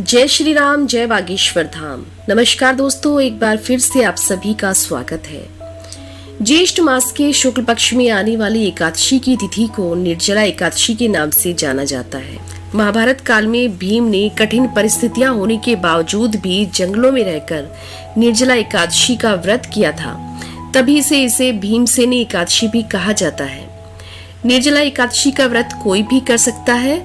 जय श्री राम, जय बागेश्वर धाम। नमस्कार दोस्तों, एक बार फिर से आप सभी का स्वागत है। ज्येष्ठ मास के शुक्ल पक्ष में आने वाली एकादशी की तिथि को निर्जला एकादशी के नाम से जाना जाता है। महाभारत काल में भीम ने कठिन परिस्थितियां होने के बावजूद भी जंगलों में रहकर निर्जला एकादशी का व्रत किया था, तभी से इसे भीमसेनी एकादशी भी कहा जाता है। निर्जला एकादशी का व्रत कोई भी कर सकता है,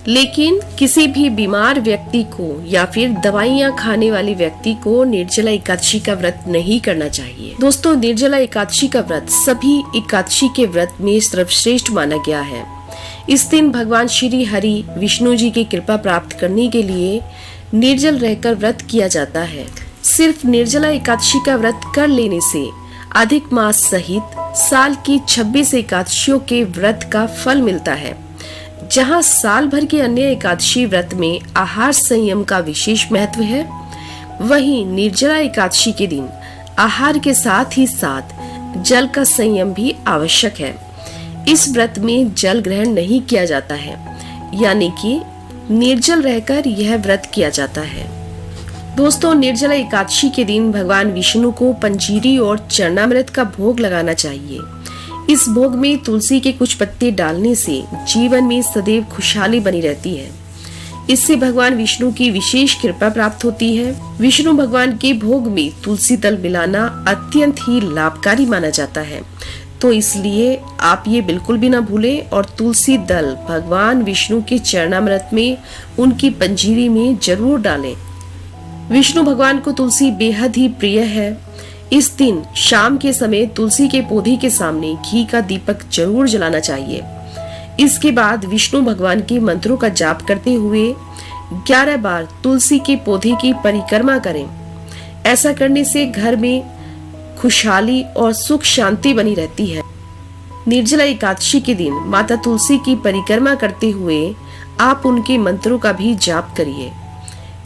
लेकिन किसी भी बीमार व्यक्ति को या फिर दवाइयां खाने वाले व्यक्ति को निर्जला एकादशी का व्रत नहीं करना चाहिए। दोस्तों, निर्जला एकादशी का व्रत सभी एकादशी के व्रत में सर्वश्रेष्ठ माना गया है। इस दिन भगवान श्री हरि विष्णु जी की कृपा प्राप्त करने के लिए निर्जल रहकर व्रत किया जाता है। सिर्फ निर्जला एकादशी का व्रत कर लेने से अधिक मास सहित साल की 26 एकादशियों के व्रत का फल मिलता है। जहां साल भर के अन्य एकादशी व्रत में आहार संयम का विशेष महत्व है, वहीं निर्जला एकादशी के दिन आहार के साथ ही साथ जल का संयम भी आवश्यक है। इस व्रत में जल ग्रहण नहीं किया जाता है, यानी कि निर्जल रहकर यह व्रत किया जाता है। दोस्तों, निर्जला एकादशी के दिन भगवान विष्णु को पंजीरी और चरणामृत का भोग लगाना चाहिए। इस भोग में तुलसी के कुछ पत्ते डालने से जीवन में सदैव खुशहाली बनी रहती है। इससे भगवान विष्णु की विशेष कृपा प्राप्त होती है। विष्णु भगवान के भोग में तुलसी दल मिलाना अत्यंत ही लाभकारी माना जाता है, तो इसलिए आप ये बिल्कुल भी ना भूलें और तुलसी दल भगवान विष्णु के चरणामृत में, उनकी पंजीरी में जरूर डालें। विष्णु भगवान को तुलसी बेहद ही प्रिय है। इस दिन शाम के समय तुलसी के पौधे के सामने घी का दीपक जरूर जलाना चाहिए। इसके बाद विष्णु भगवान के मंत्रों का जाप करते हुए 11 बार तुलसी के पौधे की परिक्रमा करें। ऐसा करने से घर में खुशहाली और सुख शांति बनी रहती है। निर्जला एकादशी के दिन माता तुलसी की परिक्रमा करते हुए आप उनके मंत्रों का भी जाप करिए।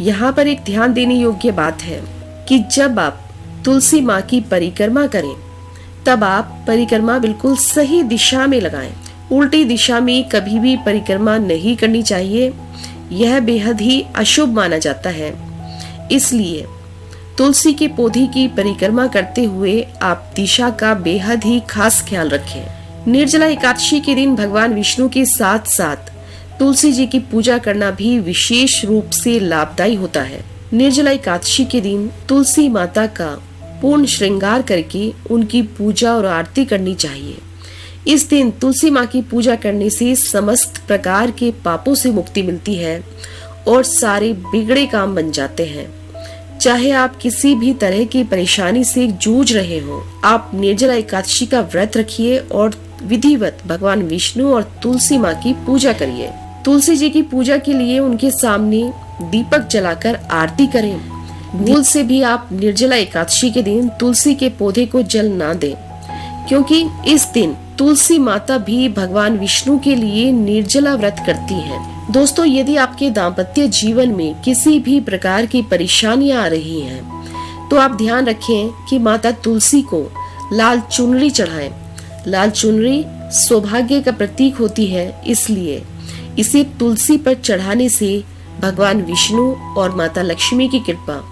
यहाँ पर एक ध्यान देने योग्य बात है कि जब आप तुलसी माँ की परिक्रमा करें, तब आप परिक्रमा बिल्कुल सही दिशा में लगाएं। उल्टी दिशा में कभी भी परिक्रमा नहीं करनी चाहिए, यह बेहद ही अशुभ माना जाता है। इसलिए तुलसी के पौधे की परिक्रमा करते हुए आप दिशा का बेहद ही खास ख्याल रखें। निर्जला एकादशी के दिन भगवान विष्णु के साथ साथ तुलसी जी की पूजा करना भी विशेष रूप से लाभदायी होता है। निर्जला एकादशी के दिन तुलसी माता का पूर्ण श्रृंगार करके उनकी पूजा और आरती करनी चाहिए। इस दिन तुलसी माँ की पूजा करने से समस्त प्रकार के पापों से मुक्ति मिलती है और सारे बिगड़े काम बन जाते हैं। चाहे आप किसी भी तरह की परेशानी से जूझ रहे हो, आप निर्जला एकादशी का व्रत रखिए और विधिवत भगवान विष्णु और तुलसी माँ की पूजा करिए। तुलसी जी की पूजा के लिए उनके सामने दीपक जलाकर आरती करें। भूल से भी आप निर्जला एकादशी के दिन तुलसी के पौधे को जल ना दें, क्योंकि इस दिन तुलसी माता भी भगवान विष्णु के लिए निर्जला व्रत करती हैं। दोस्तों, यदि आपके दाम्पत्य जीवन में किसी भी प्रकार की परेशानियां आ रही हैं, तो आप ध्यान रखें कि माता तुलसी को लाल चुनरी चढ़ाएं। लाल चुनरी सौभाग्य का प्रतीक होती है, इसलिए इसे तुलसी पर चढ़ाने से भगवान विष्णु और माता लक्ष्मी की कृपा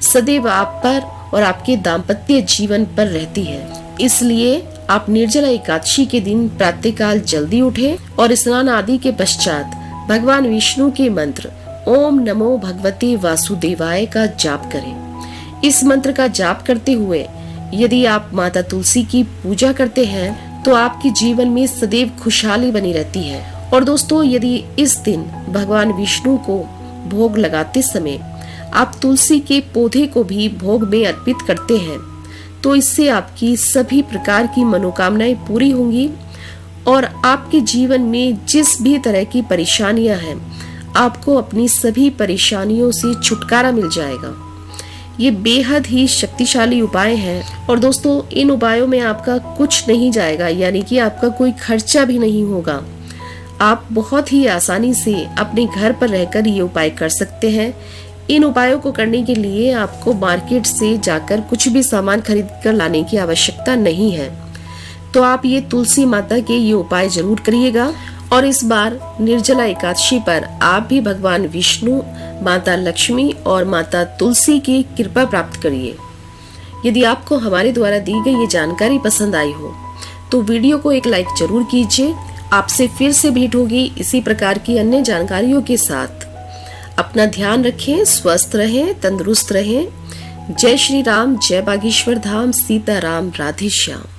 सदैव आप पर और आपके दाम्पत्य जीवन पर रहती है। इसलिए आप निर्जला एकादशी के दिन प्रातःकाल जल्दी उठें और स्नान आदि के पश्चात भगवान विष्णु के मंत्र ओम नमो भगवते वासुदेवाय का जाप करें। इस मंत्र का जाप करते हुए यदि आप माता तुलसी की पूजा करते हैं, तो आपके जीवन में सदैव खुशहाली बनी रहती है। और दोस्तों, यदि इस दिन भगवान विष्णु को भोग लगाते समय आप तुलसी के पौधे को भी भोग में अर्पित करते हैं, तो इससे आपकी सभी प्रकार की मनोकामनाएं पूरी होंगी और आपके जीवन में जिस भी तरह की परेशानियां हैं, आपको अपनी सभी परेशानियों से छुटकारा मिल जाएगा। ये बेहद ही शक्तिशाली उपाय हैं और दोस्तों, इन उपायों में आपका कुछ नहीं जाएगा, यानी कि आपका कोई खर्चा भी नहीं होगा। आप बहुत ही आसानी से अपने घर पर रहकर ये उपाय कर सकते हैं। इन उपायों को करने के लिए आपको मार्केट से जाकर कुछ भी सामान खरीद कर लाने की आवश्यकता नहीं है। तो आप ये तुलसी माता के ये उपाय जरूर करिएगा और इस बार निर्जला एकादशी पर आप भी भगवान विष्णु, माता लक्ष्मी और माता तुलसी की कृपा प्राप्त करिए। यदि आपको हमारे द्वारा दी गई ये जानकारी पसंद आई हो तो वीडियो को एक लाइक जरूर कीजिए। आपसे फिर से भेंट होगी इसी प्रकार की अन्य जानकारियों के साथ। अपना ध्यान रखें, स्वस्थ रहें, तंदुरुस्त रहें। जय श्री राम, जय बागेश्वर धाम, सीताराम, राधे श्याम।